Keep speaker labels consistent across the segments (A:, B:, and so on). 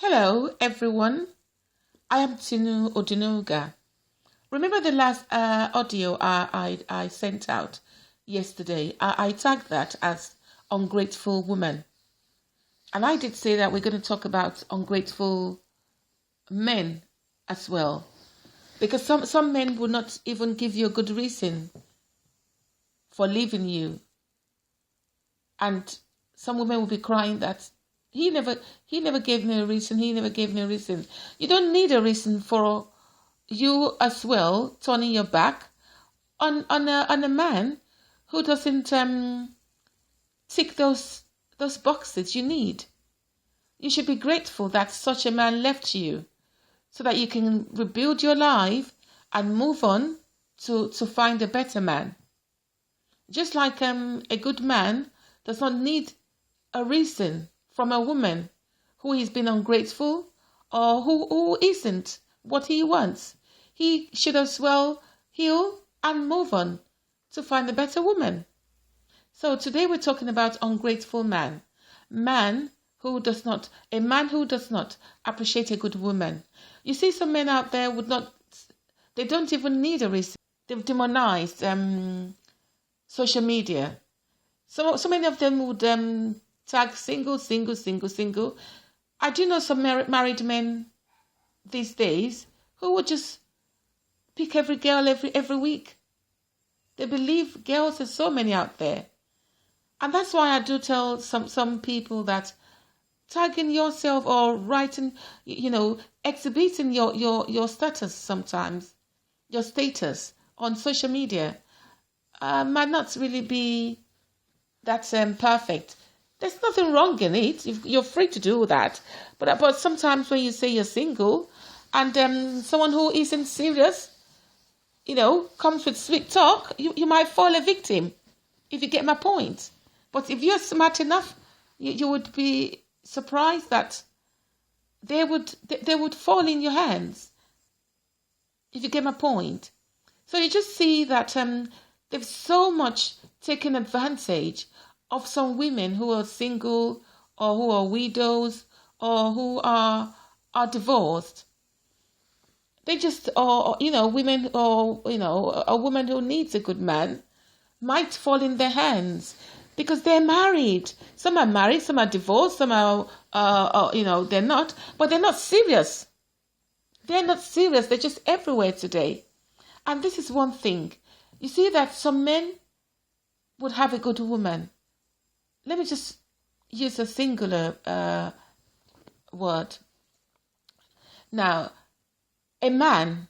A: Hello, everyone. I am Tinu Odunoga. Remember the last audio I sent out yesterday? I tagged that as ungrateful woman. And I did say that we're going to talk about ungrateful men as well. Because some men will not even give you a good reason for leaving you. And some women will be crying that he never gave me a reason. He never gave me a reason. You don't need a reason for you as well turning your back on a man who doesn't tick those boxes you need. You should be grateful that such a man left you, so that you can rebuild your life and move on to find a better man. Just like a good man does not need a reason from a woman who has been ungrateful or who isn't what he wants. He should as well heal and move on to find a better woman. So today we're talking about ungrateful man. A man who does not appreciate a good woman. You see, some men out there they don't even need a reason. They've demonized social media. So many of them would tag single. I do know some married men these days who would just pick every girl every week. They believe girls are so many out there. And that's why I do tell some people that tagging yourself or writing, exhibiting your status sometimes, your status on social media might not really be that perfect. There's nothing wrong in it. You're free to do that. But sometimes when you say you're single and someone who isn't serious, comes with sweet talk, you might fall a victim, if you get my point. But if you're smart enough, you would be surprised that they would fall in your hands, if you get my point. So you just see that they've so much taken advantage of some women who are single or who are widows or who are divorced. They just, women or, a woman who needs a good man might fall in their hands because they're married. Some are married, some are divorced, some are, they're not, but they're not serious. They're not serious. They're just everywhere today. And this is one thing. You see that some men would have a good woman. Let me just use a singular word. Now, a man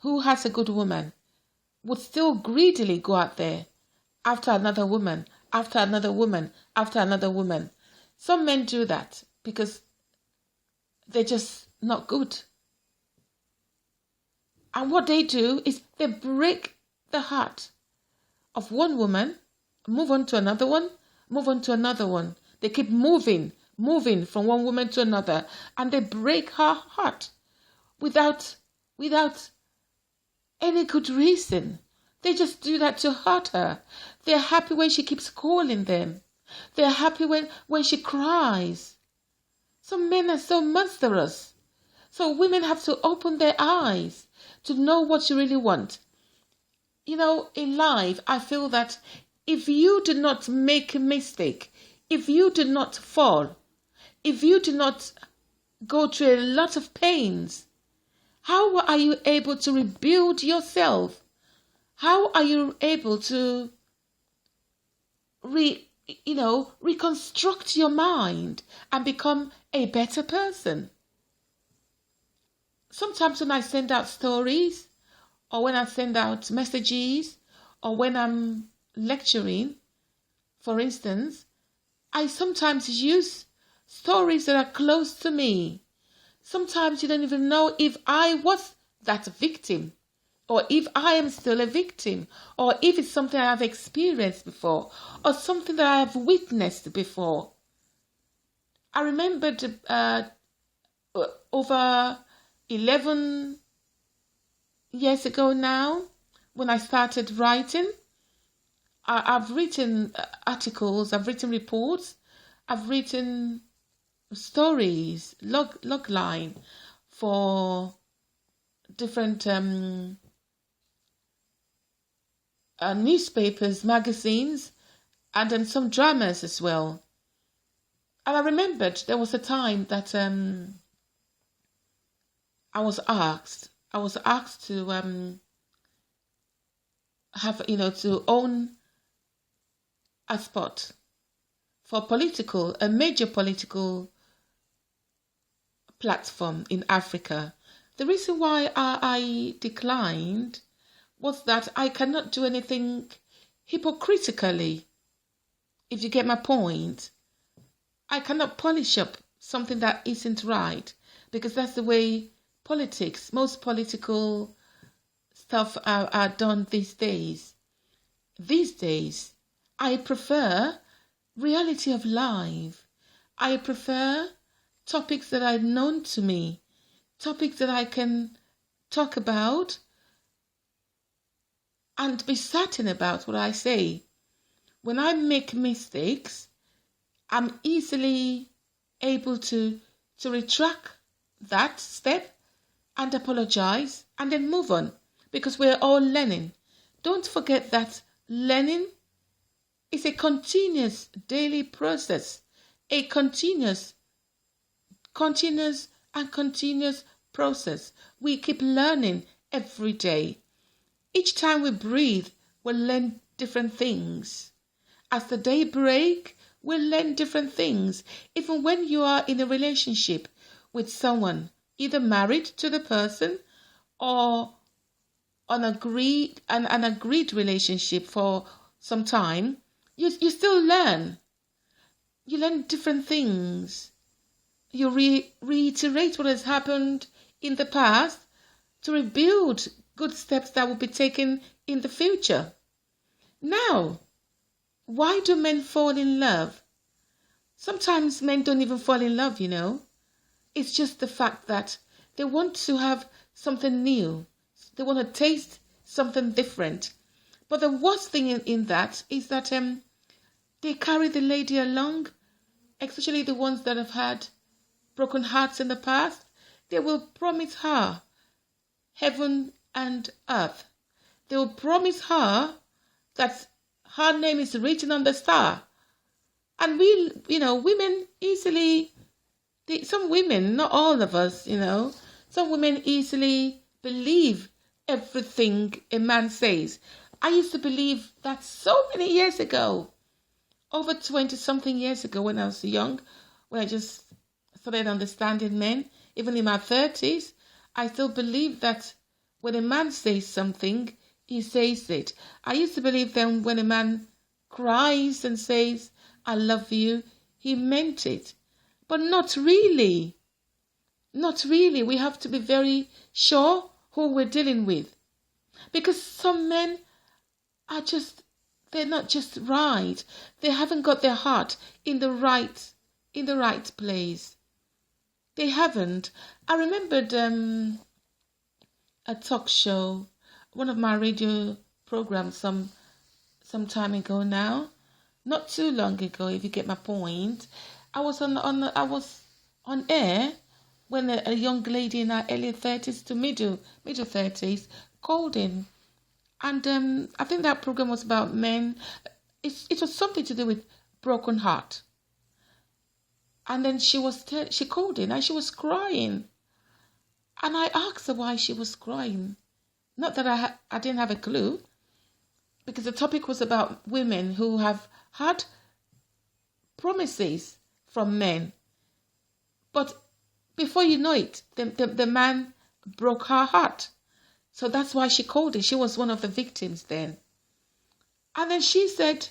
A: who has a good woman would still greedily go out there after another woman, after another woman, after another woman. Some men do that because they're just not good. And what they do is they break the heart of one woman, move on to another one, move on to another one. They keep moving from one woman to another, and they break her heart without any good reason. They just do that to hurt her. They're happy when she keeps calling them. They're happy when she cries. Some men are so monstrous. So women have to open their eyes to know what you really want. In life, I feel that if you do not make a mistake, if you do not fall, if you do not go through a lot of pains, how are you able to rebuild yourself? How are you able to reconstruct your mind and become a better person? Sometimes when I send out stories, or when I send out messages, or when I'm lecturing, for instance, I sometimes use stories that are close to me. Sometimes you don't even know if I was that victim, or if I am still a victim, or if it's something I have experienced before, or something that I have witnessed before. I remembered over 11 years ago now, when I started writing, I've written articles, I've written reports, I've written stories, log line for different newspapers, magazines, and then some dramas as well. And I remembered there was a time that I was asked to have, to own a spot for a major political platform in Africa. The reason why I declined was that I cannot do anything hypocritically, if you get my point. I cannot polish up something that isn't right, because that's the way most political stuff are done these days. These days, I prefer reality of life. I prefer topics that are known to me, topics that I can talk about and be certain about what I say. When I make mistakes, I'm easily able to retract that step and apologize and then move on, because we're all learning. Don't forget that learning is a continuous daily process, a continuous process. We keep learning every day. Each time we breathe, we'll learn different things. As the day breaks, we'll learn different things. Even when you are in a relationship with someone, either married to the person or an agreed relationship for some time, you still learn. You learn different things. You reiterate what has happened in the past to rebuild good steps that will be taken in the future. Now, why do men fall in love? Sometimes men don't even fall in love, It's just the fact that they want to have something new. They want to taste something different. But the worst thing in that is that they carry the lady along, especially the ones that have had broken hearts in the past. They will promise her heaven and earth. They will promise her that her name is written on the star. And women easily, some women, not all of us, some women easily believe everything a man says. I used to believe that so many years ago, over 20-something years ago when I was young, when I just started understanding men, even in my 30s, I still believe that when a man says something, he says it. I used to believe that when a man cries and says, I love you, he meant it. But not really. Not really. We have to be very sure who we're dealing with. Because some men are they're not just right. They haven't got their heart in the right place. They haven't. I remembered a talk show, one of my radio programs some time ago now, not too long ago, if you get my point. I was on air when a young lady in her early 30s to middle 30s called in, and I think that program was about men. It was something to do with broken heart. And then she called in and she was crying. And I asked her why she was crying. Not that I didn't have a clue, because the topic was about women who have had promises from men. But before you know it, the man broke her heart. So that's why she called in. She was one of the victims then. And then she said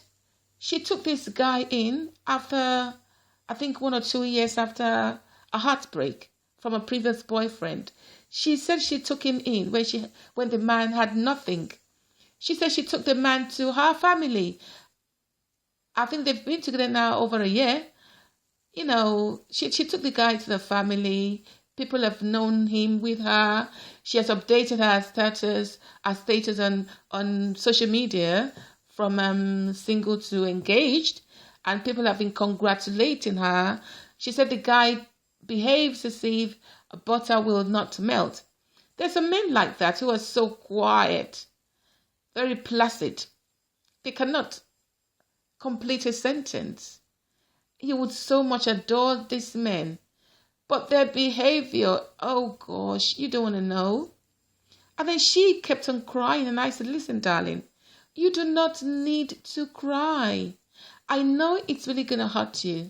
A: she took this guy in after, I think 1 or 2 years after a heartbreak from a previous boyfriend. She said she took him in when the man had nothing. She said she took the man to her family. I think they've been together now over a year. She took the guy to the family. People have known him with her. She has updated her status on social media from single to engaged. And people have been congratulating her She said the guy behaves as if butter will not melt. There's some men like that who are so quiet, very placid. They cannot complete a sentence. You would so much adore these men. But their behavior, oh gosh, you don't want to know. And then she kept on crying, and I said, listen, darling, you do not need to cry. I know it's really going to hurt you.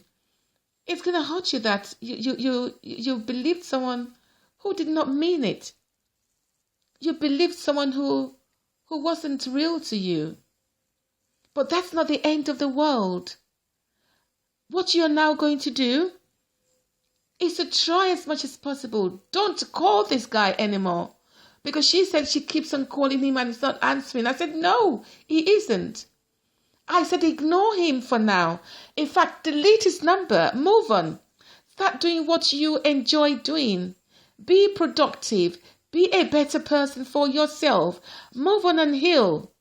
A: It's going to hurt you that you believed someone who did not mean it. You believed someone who wasn't real to you. But that's not the end of the world. What you're now going to do is to try as much as possible. Don't call this guy anymore. Because she said she keeps on calling him and he's not answering. I said, no, he isn't. I said, ignore him for now. In fact, delete his number. Move on. Start doing what you enjoy doing. Be productive. Be a better person for yourself. Move on and heal.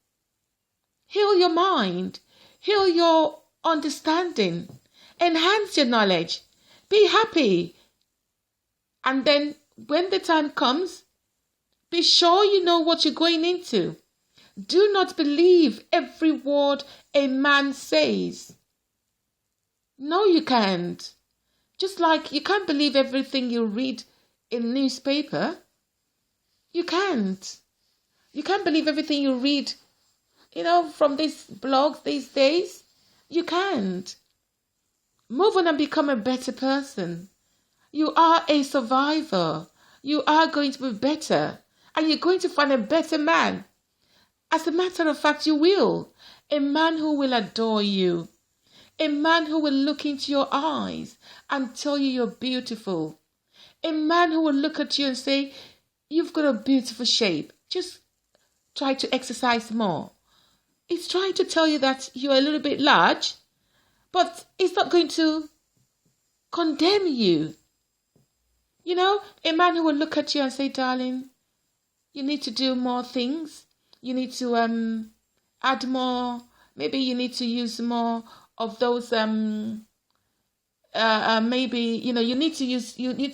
A: Heal your mind. Heal your understanding. Enhance your knowledge. Be happy. And then when the time comes, be sure you know what you're going into. Do not believe every word a man says. No, you can't. Just like you can't believe everything you read in newspaper. You can't. You can't believe everything you read, from these blogs these days. You can't. Move on and become a better person. You are a survivor. You are going to be better. And you're going to find a better man. As a matter of fact, you will. A man who will adore you. A man who will look into your eyes and tell you you're beautiful. A man who will look at you and say, you've got a beautiful shape. Just try to exercise more. He's trying to tell you that you're a little bit large, but he's not going to condemn you. A man who will look at you and say, darling, you need to do more things. You need to add more. Maybe you need to use more of those. Maybe you need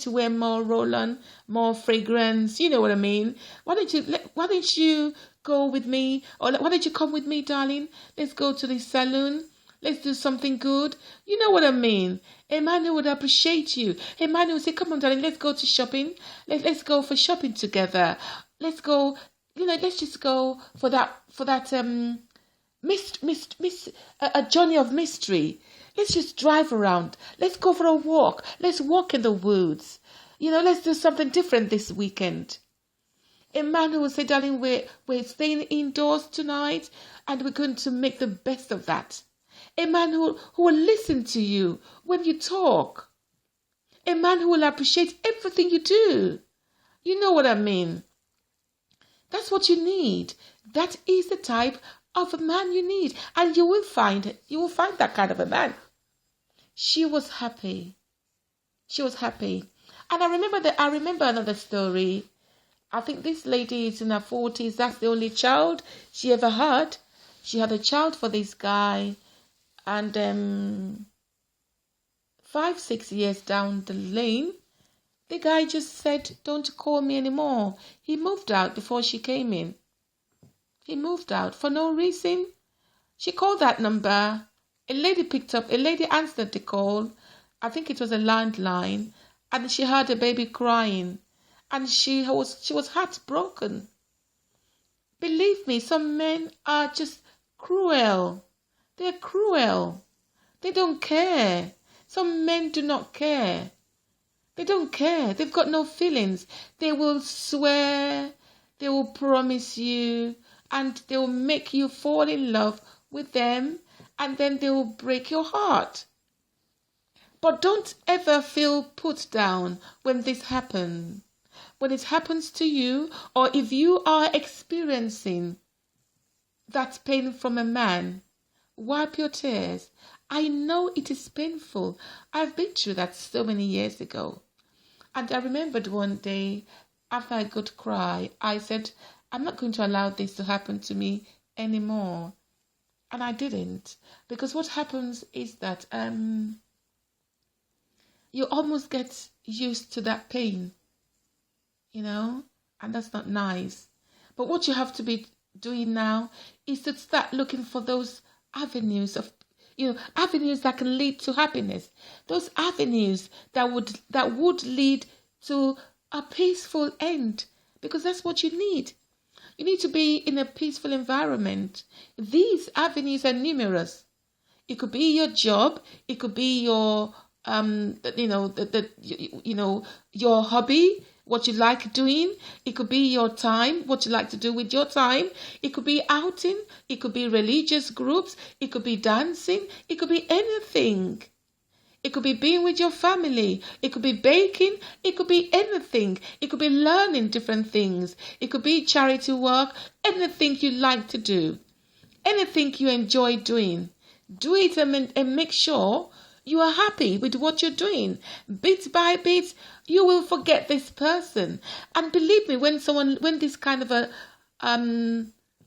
A: to wear more roll-on, more fragrance. You know what I mean? Why don't you go with me, or why don't you come with me, darling? Let's go to the salon. Let's do something good. You know what I mean? A man who would appreciate you. A man who would say, come on, darling, let's go to shopping. Let's go for shopping together. Let's go, let's just go for that a journey of mystery. Let's just drive around. Let's go for a walk. Let's walk in the woods. Let's do something different this weekend. A man who will say, darling, we're staying indoors tonight and we're going to make the best of that. A man who will listen to you when you talk. A man who will appreciate everything you do. You know what I mean? That's what you need. That is the type of a man you need. And you will find that kind of a man. She was happy. And I remember another story. I think this lady is in her 40s. That's the only child she ever had. She had a child for this guy. And 5-6 years down the lane, the guy just said, don't call me anymore. He moved out before she came in. He moved out for no reason. She called that number. A lady answered the call. I think it was a landline. And she heard a baby crying. And she was heartbroken. Believe me, some men are just cruel. They're cruel. They don't care. Some men do not care. They don't care. They've got no feelings. They will swear. They will promise you. And they will make you fall in love with them. And then they will break your heart. But don't ever feel put down when this happens. When it happens to you, or if you are experiencing that pain from a man, wipe your tears. I know it is painful. I've been through that so many years ago. And I remembered one day, after I got cry, I said, I'm not going to allow this to happen to me anymore. And I didn't. Because what happens is that you almost get used to that pain, and that's not nice. But what you have to be doing now is to start looking for those avenues of, avenues that can lead to happiness, those avenues that would lead to a peaceful end, because that's what you need. You need to be in a peaceful environment. These avenues are numerous. It could be your job. It could be your your hobby, what you like doing. It could be your time, what you like to do with your time. It could be outing. It could be religious groups. It could be dancing. It could be anything. It could be being with your family. It could be baking. It could be anything. It could be learning different things. It could be charity work. Anything you like to do. Anything you enjoy doing. Do it and make sure you are happy with what you're doing. Bit by bit, you will forget this person. And believe me, when this kind of a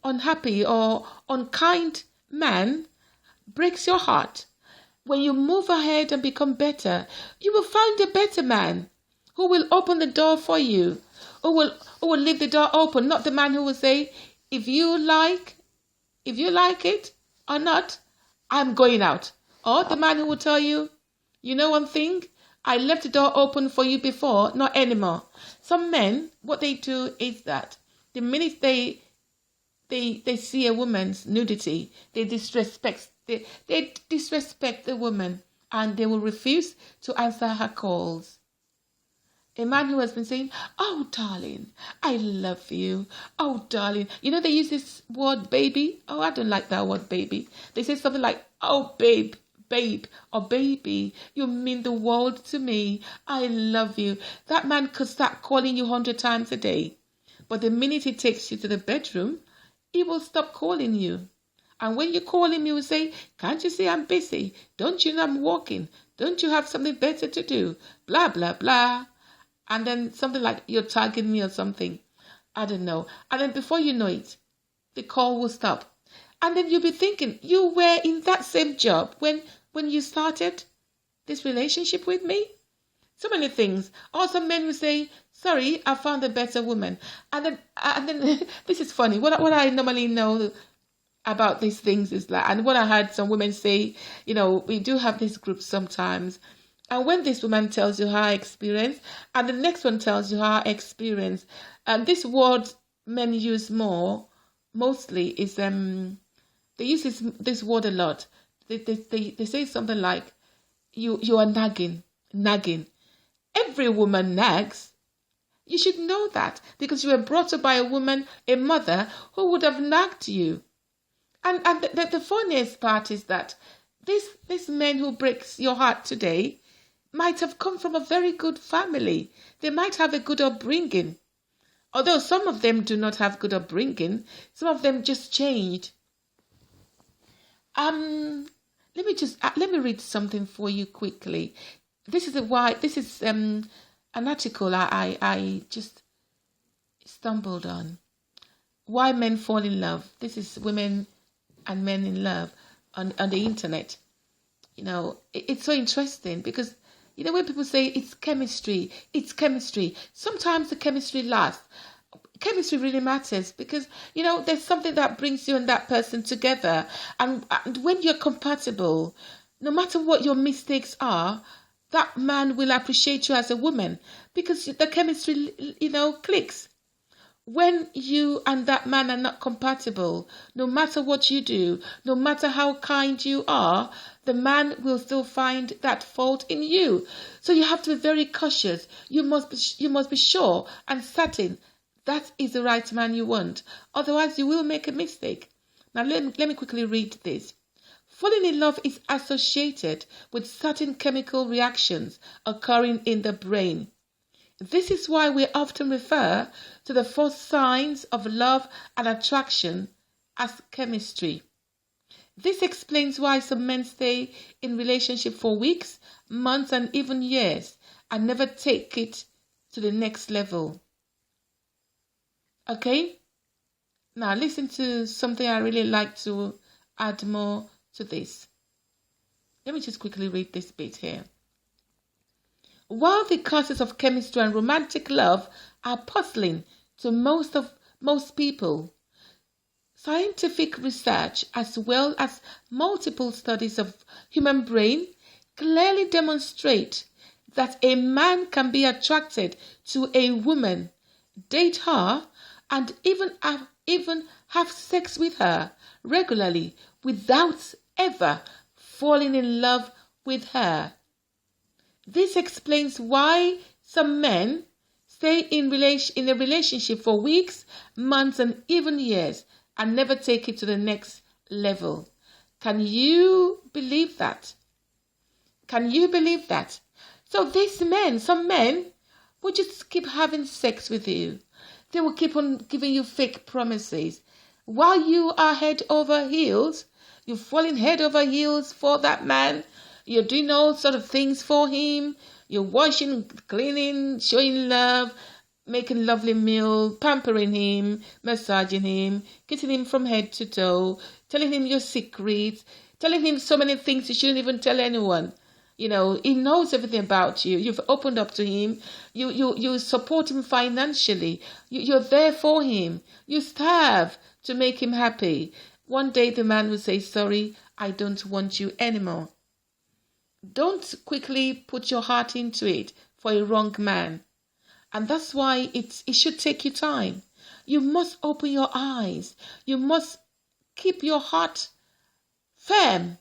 A: unhappy or unkind man breaks your heart, when you move ahead and become better, you will find a better man who will open the door for you, who will leave the door open, not the man who will say, if you like it or not, I'm going out. Or the man who will tell you, you know one thing, I left the door open for you before, not anymore. Some men, what they do is that the minute they see a woman's nudity, they disrespect the woman, and they will refuse to answer her calls. A man who has been saying, oh, darling, I love you. Oh, darling. They use this word, baby. Oh, I don't like that word, baby. They say something like, oh, babe, or baby. You mean the world to me. I love you. That man could start calling you 100 times a day. But the minute he takes you to the bedroom, he will stop calling you. And when you call him, he will say, can't you see I'm busy? Don't you know I'm working? Don't you have something better to do? Blah, blah, blah. And then something like, you're tagging me or something. I don't know. And then before you know it, the call will stop. And then you'll be thinking, you were in that same job when you started this relationship with me? So many things. Also, men will say, sorry, I found a better woman. And then this is funny. What I normally know about these things is that, and what I heard some women say, we do have these groups sometimes. And when this woman tells you her experience, and the next one tells you her experience, and this word men use mostly is they use this word a lot. They say something like, you are nagging. Every woman nags. You should know that, because you were brought up by a woman, a mother, who would have nagged you. And the funniest part is that this man who breaks your heart today might have come from a very good family. They might have a good upbringing. Although some of them do not have good upbringing, some of them just changed. Let me read something for you quickly. This is an article I just stumbled on. Why men fall in love. This is women and men in love on the internet. It's so interesting because when people say it's chemistry, sometimes the chemistry lasts. Chemistry really matters because, there's something that brings you and that person together. And when you're compatible, no matter what your mistakes are, that man will appreciate you as a woman because the chemistry, clicks. When you and that man are not compatible, no matter what you do, no matter how kind you are, the man will still find that fault in you. So you have to be very cautious. You must be sure and certain that is the right man you want. Otherwise, you will make a mistake. Now, let me quickly read this. Falling in love is associated with certain chemical reactions occurring in the brain. This is why we often refer to the first signs of love and attraction as chemistry. This explains why some men stay in relationship for weeks, months, and even years and never take it to the next level. Okay? Now listen to something I really like to add more to this. Let me just quickly read this bit here. While the causes of chemistry and romantic love are puzzling to most people, scientific research as well as multiple studies of human brain clearly demonstrate that a man can be attracted to a woman, date her, and even have sex with her regularly without ever falling in love with her. This explains why some men stay in a relationship for weeks, months, and even years and never take it to the next level. Can you believe that? Can you believe that? So some men will just keep having sex with you. They will keep on giving you fake promises. While you are head over heels, you're falling head over heels for that man. You're doing all sort of things for him. You're washing, cleaning, showing love, making lovely meal, pampering him, massaging him, kissing him from head to toe, telling him your secrets, telling him so many things you shouldn't even tell anyone. He knows everything about you. You've opened up to him. You support him financially. You're there for him. You starve to make him happy. One day the man will say, sorry, I don't want you anymore. Don't quickly put your heart into it for a wrong man. And that's why it should take you time. You must open your eyes. You must keep your heart firm.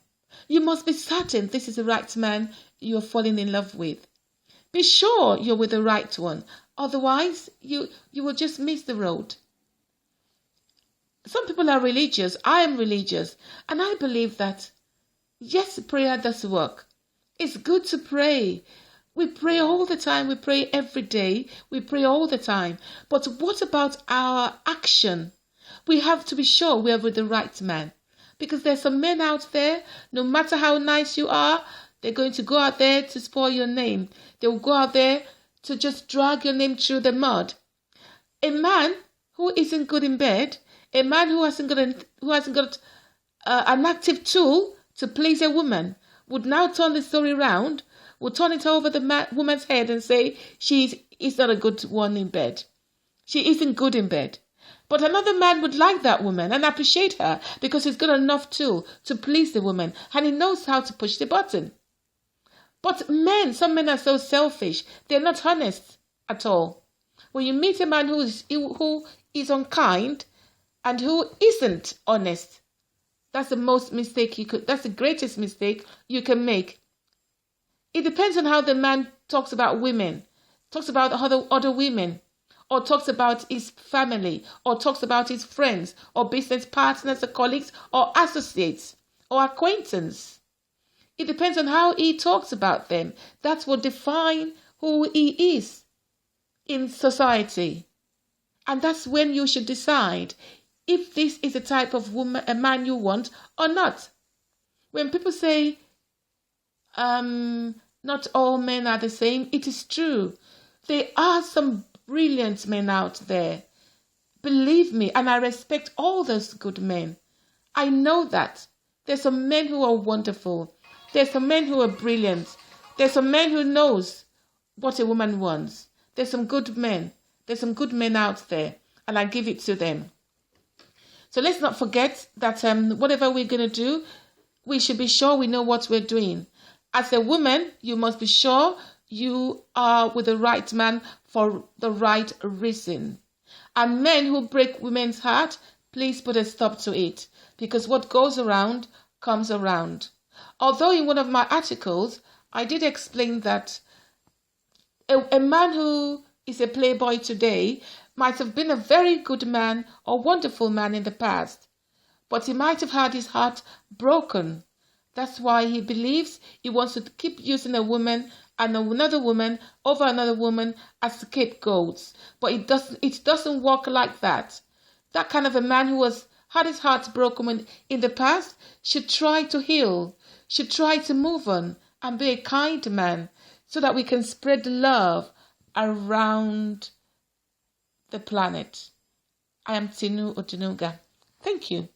A: You must be certain this is the right man you're falling in love with. Be sure you're with the right one. Otherwise, you will just miss the road. Some people are religious. I am religious. And I believe that, yes, prayer does work. It's good to pray. We pray all the time. We pray every day. We pray all the time. But what about our action? We have to be sure we are with the right man. Because there's some men out there, no matter how nice you are, they're going to go out there to spoil your name. They will go out there to just drag your name through the mud. A man who isn't good in bed, a man who hasn't got an active tool to please a woman, would now turn the story around, would turn it over the woman's head and say she is not a good one in bed. She isn't good in bed. But another man would like that woman and appreciate her because he's got enough tool to please the woman and he knows how to push the button. But some men are so selfish. They're not honest at all. When you meet a man who is unkind and who isn't honest, that's the greatest mistake you can make. It depends on how the man talks about women, talks about other women, or talks about his family, or talks about his friends, or business partners, or colleagues, or associates, or acquaintance. It depends on how he talks about them. That will define who he is in society. And that's when you should decide if this is the type of a man you want or not. When people say, not all men are the same, it is true. There are some brilliant men out there. Believe me, and I respect all those good men. I know that. There's some men who are wonderful. There's some men who are brilliant. There's some men who knows what a woman wants. There's some good men. There's some good men out there, and I give it to them. So let's not forget that whatever we're going to do, we should be sure we know what we're doing. As a woman, you must be sure you are with the right man for the right reason. And men who break women's heart, please put a stop to it. Because what goes around comes around. Although in one of my articles, I did explain that a man who is a playboy today might have been a very good man or wonderful man in the past, but he might have had his heart broken. That's why he believes he wants to keep using a woman and another woman over another woman as scapegoats. But it doesn't work like that. That kind of a man who has had his heart broken in the past should try to heal, should try to move on and be a kind man so that we can spread love around the planet. I am Tinu Otunuga. Thank you.